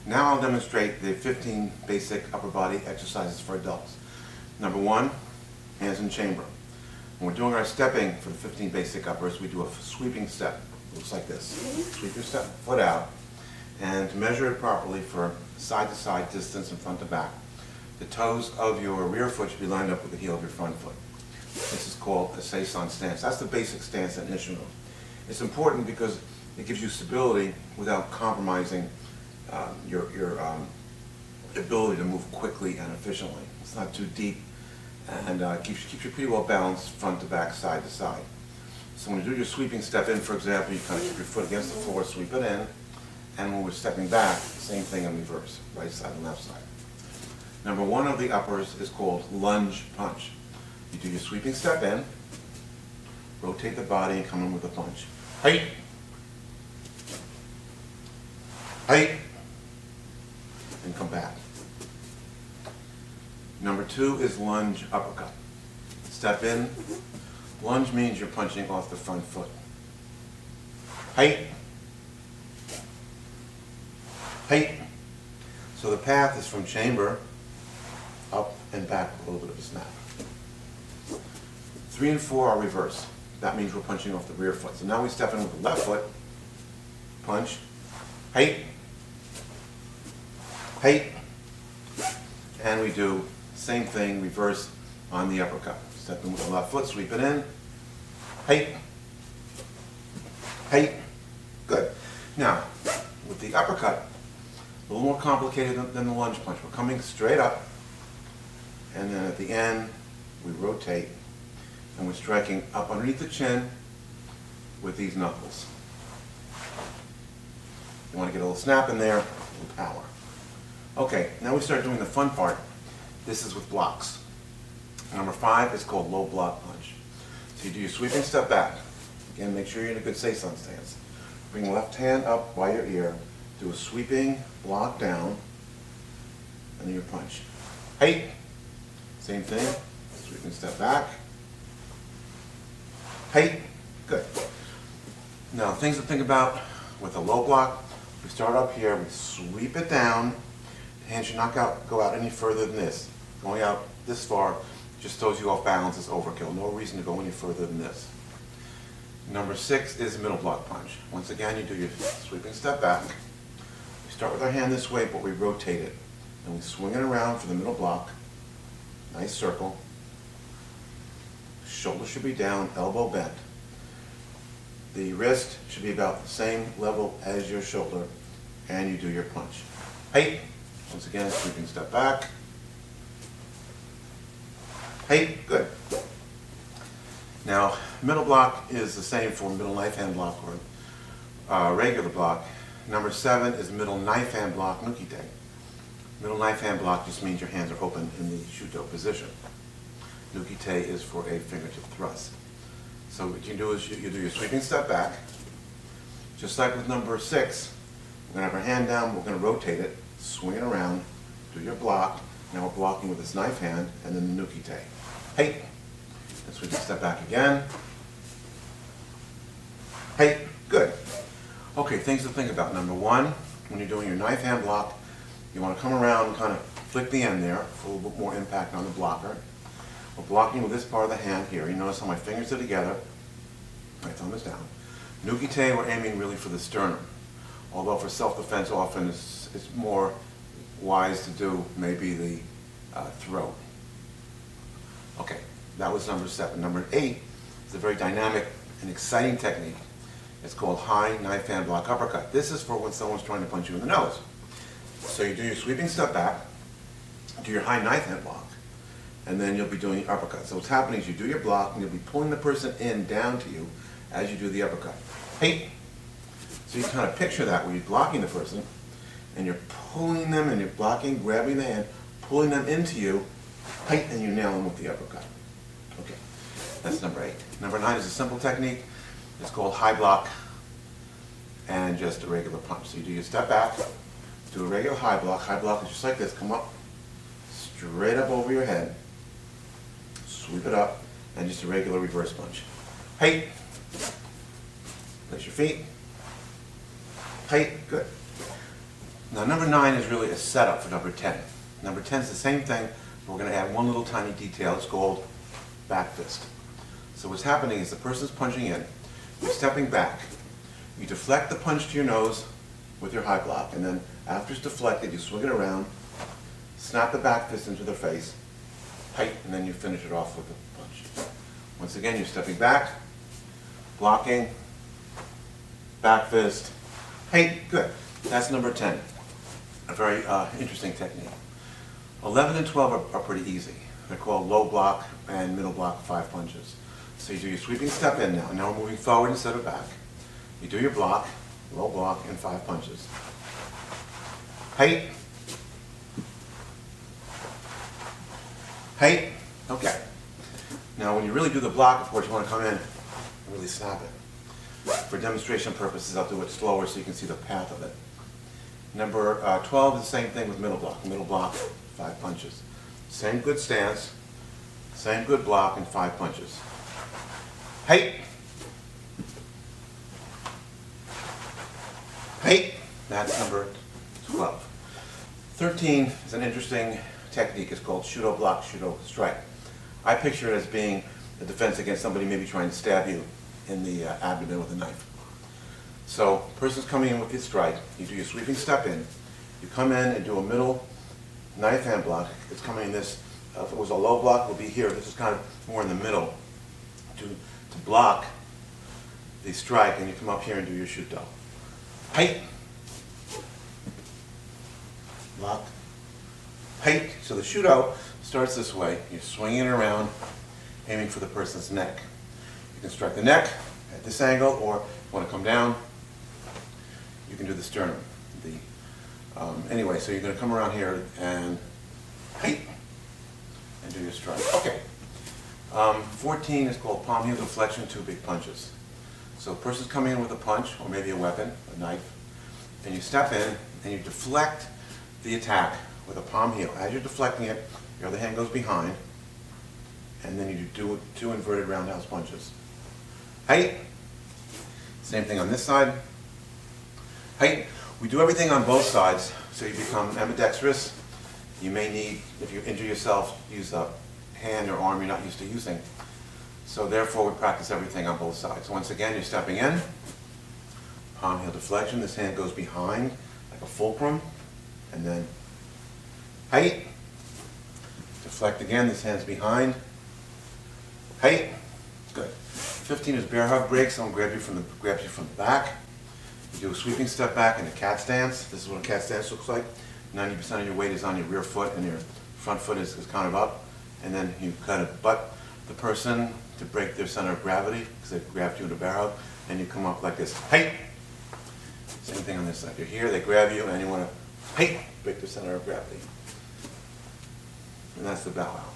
Now I'll demonstrate the 15 basic upper body exercises for adults. Number one, hands in chamber. When we're doing our stepping for the 15 basic uppers, we do a sweeping step. It looks like this. Sweep your step foot out, and to measure it properly for side-to-side distance and front to back, the toes of your rear foot should be lined up with the heel of your front foot. This is called a Sensei stance. That's the basic stance at initial. It's important because it gives you stability without compromising your ability to move quickly and efficiently. It's not too deep, and keeps you pretty well balanced front to back, side to side. So when you do your sweeping step in, for example, you kind of keep your foot against the floor, sweep it in, and when we're stepping back, same thing in reverse, right side and left side. Number one of the uppers is called lunge punch. You do your sweeping step in, rotate the body, and come in with a punch. Height, height, and come back. Number two is lunge uppercut. Step in. Lunge means you're punching off the front foot. Height, height. So the path is from chamber up and back with a little bit of a snap. 3 and 4 are reverse. That means we're punching off the rear foot. So now we step in with the left foot, punch, height, height, and we do same thing, reverse on the uppercut. Step in with the left foot, sweep it in, height, height, good. Now, with the uppercut, a little more complicated than the lunge punch. We're coming straight up, and then at the end, we rotate, and we're striking up underneath the chin with these knuckles. You want to get a little snap in there, a little power. Okay, now we start doing the fun part. This is with blocks. Number 5 is called low block punch. So you do your sweeping step back. Again, make sure you're in a good Sensei stance. Bring the left hand up by your ear, do a sweeping block down, and then your punch. Height, same thing, sweeping step back. Height, good. Now, things to think about with a low block. We start up here, we sweep it down. The hand should not go out any further than this. Going out this far just throws you off balance, it's overkill. No reason to go any further than this. Number 6 is middle block punch. Once again, you do your sweeping step back. We start with our hand this way, but we rotate it. And we swing it around for the middle block. Nice circle. Shoulder should be down, elbow bent. The wrist should be about the same level as your shoulder, and you do your punch. Height, once again, sweeping step back. Height, good. Now, middle block is the same for middle knife hand block or regular block. Number 7 is middle knife hand block, nuki-te. Middle knife hand block just means your hands are open in the shuto position. Nuki-te is for a fingertip thrust. So what you do is you do your sweeping step back. Just like with number 6, we're going to have our hand down, we're going to rotate it, swing it around, do your block. Now we're blocking with this knife hand and then the nuki-te. Height. And sweeping step back again. Height. Good. Okay, things to think about. Number 1, when you're doing your knife hand block, you want to come around and kind of flick the end there for a little bit more impact on the blocker. We're blocking with this part of the hand here. You notice how my fingers are together. My thumb is down. Nuki-te, we're aiming really for the sternum. Although for self-defense often it's more wise to do maybe the throat. Okay, that was number 7. Number 8 is a very dynamic and exciting technique. It's called high knife hand block uppercut. This is for when someone's trying to punch you in the nose. So you do your sweeping step back, do your high knife hand block, and then you'll be doing the uppercut. So what's happening is you do your block and you'll be pulling the person in down to you as you do the uppercut. Hey! So you kind of picture that where you're blocking the person and you're pulling them and you're blocking, grabbing the hand, pulling them into you, height, and you nail them with the uppercut. Okay, that's number 8. Number 9 is a simple technique. It's called high block and just a regular punch. So you do your step back, do a regular high block. High block is just like this. Come up, straight up over your head, sweep it up, and just a regular reverse punch. Height. Place your feet. Height. Good. Now number 9 is really a setup for number 10. Number 10 is the same thing, but we're going to add one little tiny detail. It's called back fist. So what's happening is the person's punching in, you're stepping back, you deflect the punch to your nose with your high block, and then after it's deflected, you swing it around, snap the back fist into their face, height, and then you finish it off with the punch. Once again, you're stepping back, blocking, back fist, height, good. That's number 10. A very interesting technique. 11 and 12 are pretty easy. They're called low block and middle block 5 punches. So you do your sweeping step in now. Now we're moving forward instead of back. You do your block, low block, and 5 punches. Height. Height. Okay. Now when you really do the block, of course, you want to come in and really snap it. For demonstration purposes, I'll do it slower so you can see the path of it. Number 12 is the same thing with middle block. Middle block, 5 punches. Same good stance, same good block, and 5 punches. Height. Height. That's number 12. 13 is an interesting technique. It's called shudo block, shudo strike. I picture it as being a defense against somebody maybe trying to stab you in the abdomen with a knife. So, person's coming in with your strike, you do your sweeping step in, you come in and do a middle knife hand block. It's coming in this, if it was a low block, it would be here. This is kind of more in the middle to block the strike, and you come up here and do your shudo. Height. Block. Height. So the shudo starts this way. You're swinging it around, aiming for the person's neck. You can strike the neck at this angle, or if you want to come down, you can do the sternum. Anyway, so you're going to come around here and height and do your strike. Okay. 14 is called palm heel deflection, 2 big punches. So a person's coming in with a punch, or maybe a weapon, a knife, and you step in and you deflect the attack with a palm heel. As you're deflecting it, your other hand goes behind, and then you do 2 inverted roundhouse punches. Height. Same thing on this side. Height. We do everything on both sides, so you become ambidextrous. You may need, if you injure yourself, use a hand or arm you're not used to using. So therefore, we practice everything on both sides. Once again, you're stepping in, palm heel deflection. This hand goes behind like a fulcrum, and then height. Deflect again. This hand's behind. Height. Good. 15 is bear hug break. Someone grabs you from the back. You do a sweeping step back in a cat stance. This is what a cat stance looks like. 90% of your weight is on your rear foot, and your front foot is kind of up. And then you kind of butt the person to break their center of gravity, because they grabbed you in a bear hug, and you come up like this. Height. Same thing on this side. You're here, they grab you, and you want to height, break the center of gravity. And that's the bow out.